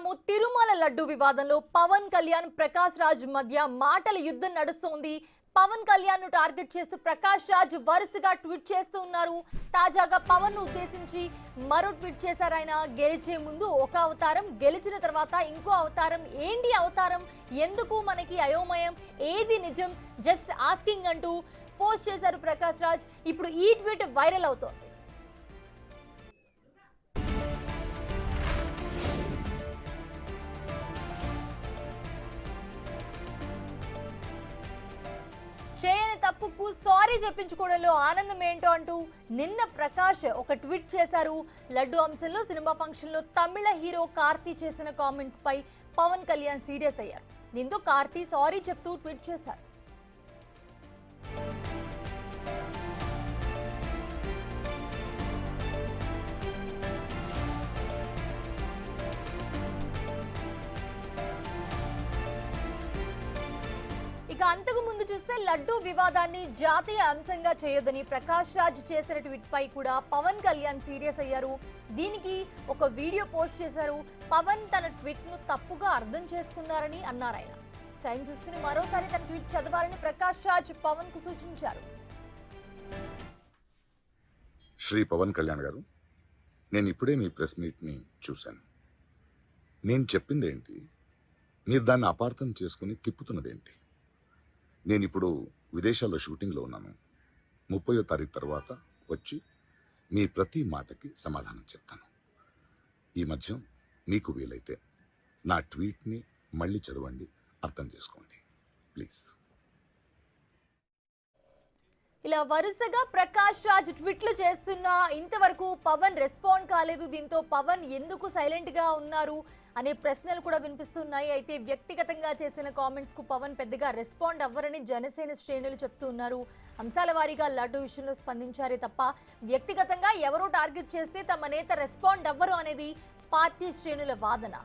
చూస్తున్నాము. తిరుమల లడ్డు వివాదంలో పవన్ కళ్యాణ్ ప్రకాష్ రాజ్ మధ్య మాటల యుద్ధం నడుస్తోంది. పవన్ కళ్యాణ్ ను టార్గెట్ చేస్తూ ప్రకాష్ రాజ్ వరుసగా ట్వీట్ చేస్తూ ఉన్నారు. తాజాగా పవన్ ను ఉద్దేశించి మరో ట్వీట్ చేశారు ఆయన. గెలిచే ముందు ఒక అవతారం, గెలిచిన తర్వాత ఇంకో అవతారం. ఏంటి అవతారం? ఎందుకు మనకి అయోమయం? ఏది నిజం? జస్ట్ ఆస్కింగ్ అంటూ పోస్ట్ చేశారు ప్రకాష్ రాజ్. ఇప్పుడు ఈ ట్వీట్ వైరల్ అవుతోంది. చేయని తప్పుకు సారీ చెప్పించుకోవడంలో ఆనందం ఏంటో అంటూ నిన్న ప్రకాష్ ఒక ట్వీట్ చేశారు. లడ్డు అంశంలో సినిమా ఫంక్షన్ లో తమిళ హీరో కార్తీ చేసిన కామెంట్స్ పై పవన్ కళ్యాణ్ సీరియస్ అయ్యారు. దీంతో కార్తీ సారీ చెప్తూ ట్వీట్ చేశారు. ఇక అంతకు ముందు చూస్తే లడ్డు వివాదాన్ని జాతీయ అంశంగా చేయొద్దని ప్రకాష్ రాజ్ చేసిన ట్వీట్ పై కూడా పవన్ కళ్యాణ్ సీరియస్ అయ్యారు. దీనికి ఒక వీడియో పోస్ట్ చేశారు. పవన్ తన ట్వీట్ ను తప్పుగా అర్థం చేసుకున్నారని అన్నారు. ఆయన టైం చూసుకుని మరోసారి తన ట్వీట్ చదవాలని ప్రకాష్ రాజ్ పవన్ కు సూచించారు. శ్రీ పవన్ కళ్యాణ్ గారు, నేను ఇప్పుడే మీ ప్రెస్ మీట్ ని చూశాను. నేను చెప్పింది ఏంటి, మీరు దాన్ని అపార్థం చేసుకుని తిప్పుతున్నదేంటి? నేను ఇప్పుడు విదేశాల్లో షూటింగ్లో ఉన్నాను. 30వ తారీఖు తర్వాత వచ్చి మీ ప్రతి మాటకి సమాధానం చెప్తాను. ఈ మధ్య మీకు వీలైతే నా ట్వీట్ని మళ్ళీ చదవండి, అర్థం చేసుకోండి ప్లీజ్. ఇలా వరుసగా ప్రకాష్ రాజ్ ట్వీట్లు చేస్తున్నా ఇంతవరకు పవన్ రెస్పాండ్ కాలేదు. దీంతో పవన్ ఎందుకు సైలెంట్ గా ఉన్నారు అనే ప్రశ్నలు కూడా వినిపిస్తున్నాయి. అయితే వ్యక్తిగతంగా చేసిన కామెంట్స్ కు పవన్ పెద్దగా రెస్పాండ్ అవ్వరని జనసేన శ్రేణులు చెప్తూ ఉన్నారు. అంశాల వారీగా లడ్డు విషయంలో స్పందించారే తప్ప వ్యక్తిగతంగా ఎవరో టార్గెట్ చేస్తే తమ నేత రెస్పాండ్ అవ్వరు అనేది పార్టీ శ్రేణుల వాదన.